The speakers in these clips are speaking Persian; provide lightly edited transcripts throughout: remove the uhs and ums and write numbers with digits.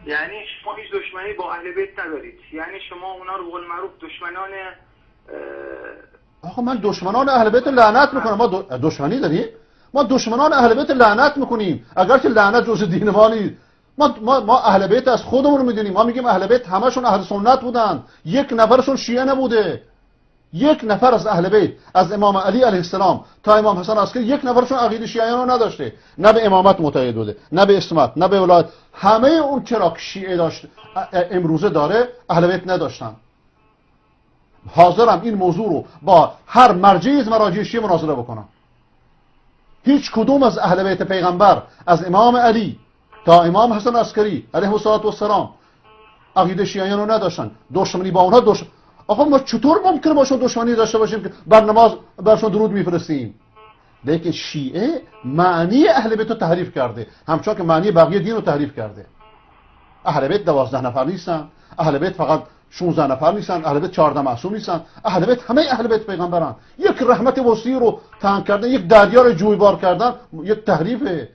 یعنی شما هیچ دشمنی با اهل بیت ندارید، یعنی شما اونا رو به قول معروف دشمنان آقا من دشمنان اهل بیت لعنت میکنم. ما دشمنی داریم؟ ما دشمنان اهل بیت لعنت میکنیم، اگرچه لعنت جزء دین ما نیست. ما اهل بیت از خودمون میدونیم. ما میگیم اهل بیت همشون اهل سنت بودن، یک نفرشون شیعه نبوده. یک نفر از اهل بیت، از امام علی علیه السلام تا امام حسن عسکری، یک نفرشون عقیده شیعیان رو نداشته، نه به امامت معتقد بوده، نه به اسمت، نه به ولایت. همه اون چرا که شیعه داشت امروزه داره اهل بیت نداشتن. حاضرم این موضوع رو با هر مرجعی از مراجع شیعه مناظره بکنم. هیچ کدوم از اهل بیت پیغمبر از امام علی تا امام حسن عسکری علیه السلام عقیده شیعیان رو نداشتن. دشمنی با اونها آقا ما چطور ممکنه باشون دشمنی داشته باشیم که بر نماز برشون درود میفرستیم؟ لیکن شیعه معنی اهل بیت رو تحریف کرده، همچون که معنی بقیه دین رو تحریف کرده. اهل بیت 12 نفر نیستن، اهل بیت فقط 16 نفر نیستن، اهل بیت 14 معصوم نیستن، اهل بیت همه اهل بیت پیغمبرن. یک رحمت وسیع رو تنگ کردن، یک دریا رو جویبار کردن، یک تحریفه.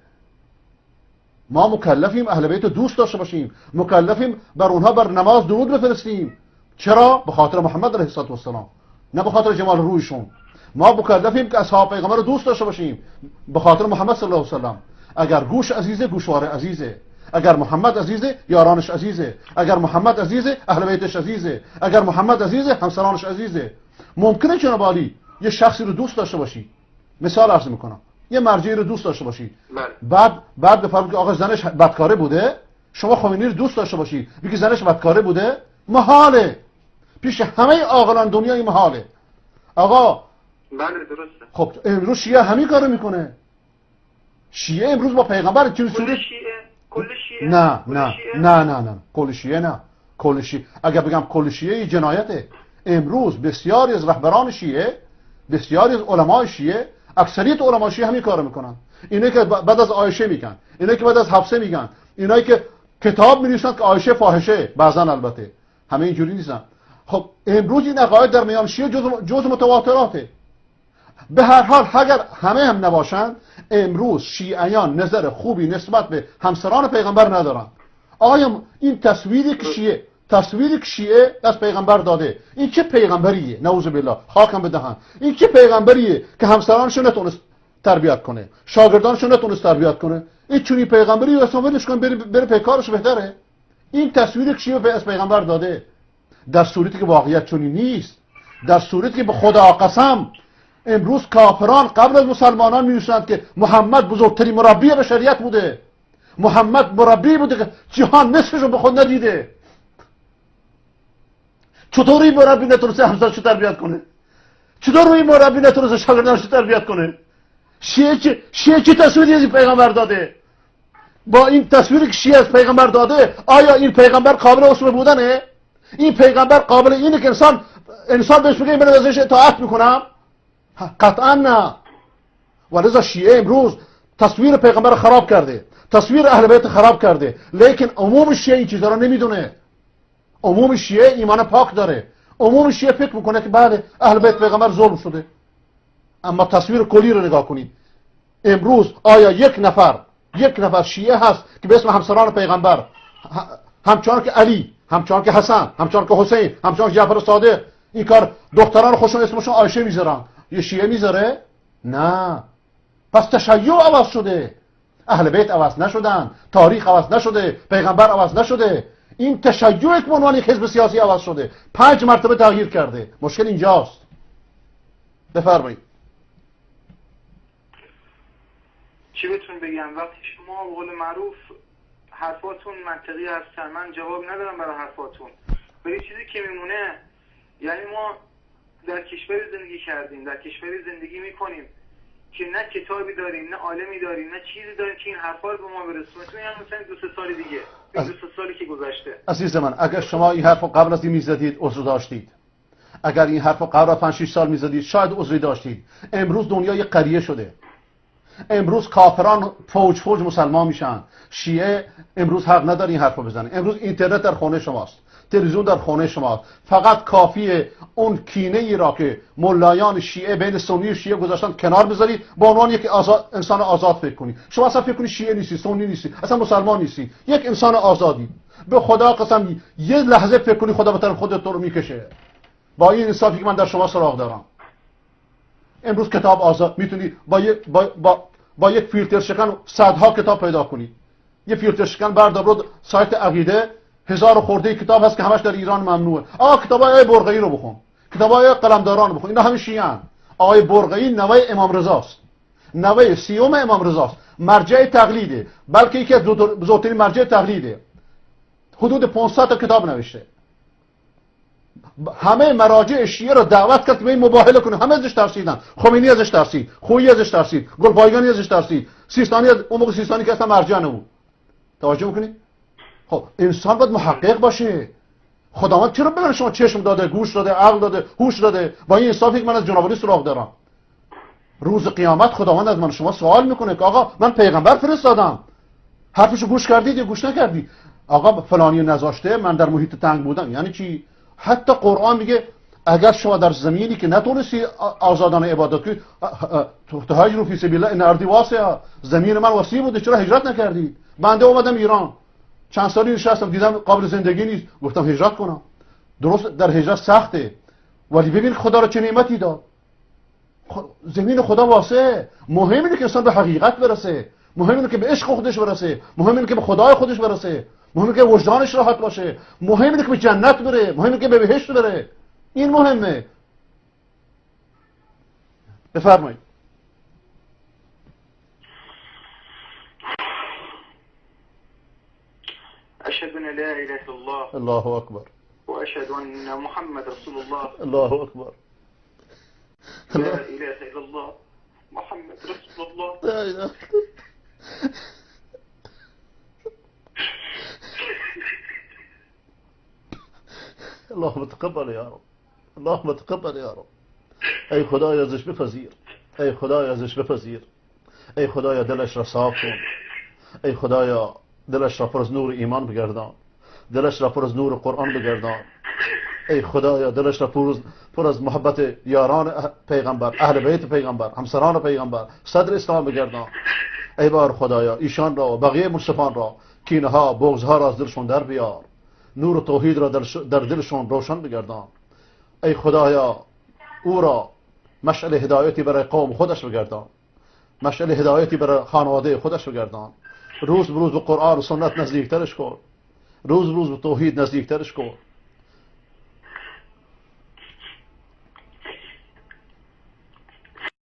ما مکلفیم اهل بیت رو دوست داشته باشیم، مکلفیم بر اونها بر نماز درود بفرستیم. چرا؟ به خاطر محمد علیه السلام، نه به خاطر جمال رویشون. ما مکلفیم که اصحاب پیغمبر رو دوست داشته باشیم به خاطر محمد صلی الله علیه و سلم. اگر گوش عزیزه گوشواره عزیزه، اگر محمد عزیزه یارانش عزیزه، اگر محمد عزیزه اهل بیتش عزیزه، اگر محمد عزیزه همسرانش عزیزه. ممکنه جناب عالی یه شخصی رو دوست داشته باشی، مثال عرض میکنم، یه مرجعی رو دوست داشته باشی، بعد بفرمایید که آقا زنش بدکاره بوده، شما خمینی رو دوست داشته باشی بگی زنش بدکاره بوده، محاله. پیش همه عاقلان دنیای محاله. آقا بله درسته. خب امروز شیعه همین کارو میکنه. شیعه امروز با پیغمبر چه صورت؟ کل شیعه؟ نه کل شیعه نه. کل شیعه اگر بگم کل شیعه جنایته. امروز بسیاری از رهبران شیعه، بسیاری از علمای شیعه، اکثریت علمای شیعه همین کارو میکنن. اینه که بعد از عایشه میگن، اینه که بعد از حفصه میگن، اینایی که کتاب می‌نویسن که عایشه فاحشه، بعضن البته همه اینجوری نیستن. خب امروز این عقاید در میان شیعه جز متواتراته. به هر حال اگر همه هم نباشن، امروز شیعیان نظر خوبی نسبت به همسران پیغمبر ندارن. آیا این تصویری که شیعه از پیغمبر داده، این چه پیغمبریه؟ نعوذ بالله، خاکم بدهن. این چه پیغمبریه که همسرانشو نتونست تربیت کنه، شاگردانشو نتونست تربیت کنه؟ این چونی پیغمبری اصلا ولش کن بره پیکارش بهتره. این تصویری که شیعه از پیغمبر داده، در صورتی که واقعیت چنین نیست، در صورتی که به خدا قسم امروز کافران قبل از مسلمانان می‌نویسند که محمد بزرگترین مربی بشریت بوده، محمد مربی بوده که جهان نصفش رو به خود ندیده. چطور این مربی نتونسته همسرش تربیت کنه؟ چطور این مربی نتونسته شاگردانش تربیت کنه؟ شیعه چه تصویری از این پیغمبر داده؟ با این تصویری که شیعه از پیغمبر داده، آیا این پیغمبر قابل اسوه بودنه؟ این پیغمبر قابل اینه که انسان بهش بگه من ازش اطاعت میکنم؟ قطعا نه. ولذا شیعه امروز تصویر پیغمبر خراب کرده، تصویر اهل بیت خراب کرده. لیکن عموم شیعه این چیزا رو نمیدونه. عموم شیعه ایمان پاک داره. عموم شیعه فکر میکنه که بعد اهل بیت پیغمبر ظلم شده. اما تصویر کلی رو نگاه کنید. امروز آیا یک نفر شیعه هست که به اسم همسران پیغمبر، همچنان که علی، همچنان که حسن، همچنان که حسین، همچنان که جعفر صادق، این کار دختران خوشون اسمشون عایشه میذارن، یه شیعه میذاره؟ نه. پس تشیع عوض شده، اهل بیت عوض نشدن، تاریخ عوض نشده، پیغمبر عوض نشده. این تشیع که عنوان یک حزب سیاسی عوض شده، 5 مرتبه تغییر کرده. مشکل اینجاست. بفرمایید. چی بهتون بگم؟ وقتی شما به قول معروف حرفاتون منطقی هستن، من جواب ندارم برای حرفاتون. ولی چیزی که میمونه، یعنی ما در کشوری زندگی کردیم، در کشوری زندگی میکنیم که نه کتابی داریم، نه عالمی داریم، نه چیزی داریم که این حرفا رو به ما برسونه. تو یعنی مثلا 2-3 سال دیگه، 2-3 سالی که گذشته. عزیز من، اگر شما این حرفو قبل از این میزدید عذر داشتید. اگر این حرفو قبل از 5-6 سال میزدید شاید عذری داشتید. امروز دنیا یک قریه شده. امروز کافران فوج مسلمان میشن. شیعه امروز حق نداره این حرفو بزنه. امروز اینترنت در خونه شماست، تلویزیون در خونه شماست. فقط کافیه اون کینه ای را که ملایان شیعه بین سنی و شیعه گذاشتن کنار بذارید، با عنوان یک انسان آزاد فکر کنید. شما اصلا فکر کنید شیعه نیستی، سنی نیستی، اصلا مسلمان نیستی، یک انسان آزادی. به خدا قسم یه لحظه فکر کنی خدا به طرف خودت تو رو میکشه. با این انصافی که من در شما سراغ دارم، امروز کتاب آزاد میتونی با یک فیلتر شکن صدها کتاب پیدا کنی. یه فیلتر شکن بردار برو سایت عقیده، 1000 خورده کتاب هست که همش در ایران ممنوعه. کتابای برقعی رو بخون، کتابای قلمداران رو بخون، اینا همه شیعه‌اند. آقای برقعی نوه امام رضاست، نوه سیوم امام رضاست، مرجع تقلیده، بلکه یکی از بزرگترین مرجع تقلیده. حدود 500 تا کتاب نوشته. همه مراجع شیعه رو دعوت کرد که این مباهله کنه. همه ازش ترسیدن. خمینی ازش ترسید، خویی ازش ترسید، گلپایگانی ازش ترسید، سیستانی اون موقع سیستانی که اصلا مرجع نبود. توجه میکنید؟ خب انسان باید محقق باشه. خداوند چرا به من شما چشم داده، گوش داده، عقل داده، هوش داده؟ با این انصافی که من از جناب علی سراغ دارم، روز قیامت خداوند از من شما سوال میکنه که آقا من پیغمبر فرستادم، حرفشو گوش کردید یا گوش نکردید؟ آقا فلانی نذاشته، من در محیط تنگ بودم. یعنی چی؟ حتی قرآن میگه اگر شما در زمینی که نتونستی آزادانه عبادت کنی، تهاجروا فی سبیل الله ان ارضی واسعه، زمین من وسیع بوده، چرا هجرت نکردید؟ بنده اومدم ایران، چند سالی نشستم، دیدم قابل زندگی نیست، گفتم هجرت کنم. درست در هجرت سخته، ولی ببین خدا را چه نعمتی داد. زمین خدا واسعه. مهم اینه که انسان به حقیقت برسه، مهم اینه که به عشق خودش برسه، مهم اینه که به خدای خودش برسه، مهم اینه که وجدانش راحت باشه، مهم اینه که به جنت بره، مهم اینه که به بهشت بره. این مهمه. بفرمایید. اشهد ان لا اله الا الله الله اکبر و اشهد ان محمد رسول الله. الله اکبر. لا اله الا الله محمد رسول الله. لا اله. اللهم تقبل یا رب، اللهم تقبل یا رب. ای خدای ازش بپذیر، ای خدای ازش بپذیر، ای خدایا دلش را صاف کن، ای خدایا دلش را پر از نور ایمان بگردان، دلش را پر از نور قرآن بگردان، ای خدایا دلش را پر از محبت یاران پیغمبر، اهل بیت پیغمبر، همسران پیغمبر، صدر اسلام بگردان. ای بار خدایا ایشان را و بقیه منصفان را، کینه ها بغض ها را از دلشون در بیار، نور توحید را در دلشون روشن بگردان. ای خدایا او را مشعل هدایتی برای قوم خودش بگردان، مشعل هدایتی برای خانواده خودش بگردان. روز به روز به قرآن و سنت نزدیکترش کن، روز به روز به توحید نزدیکترش کن.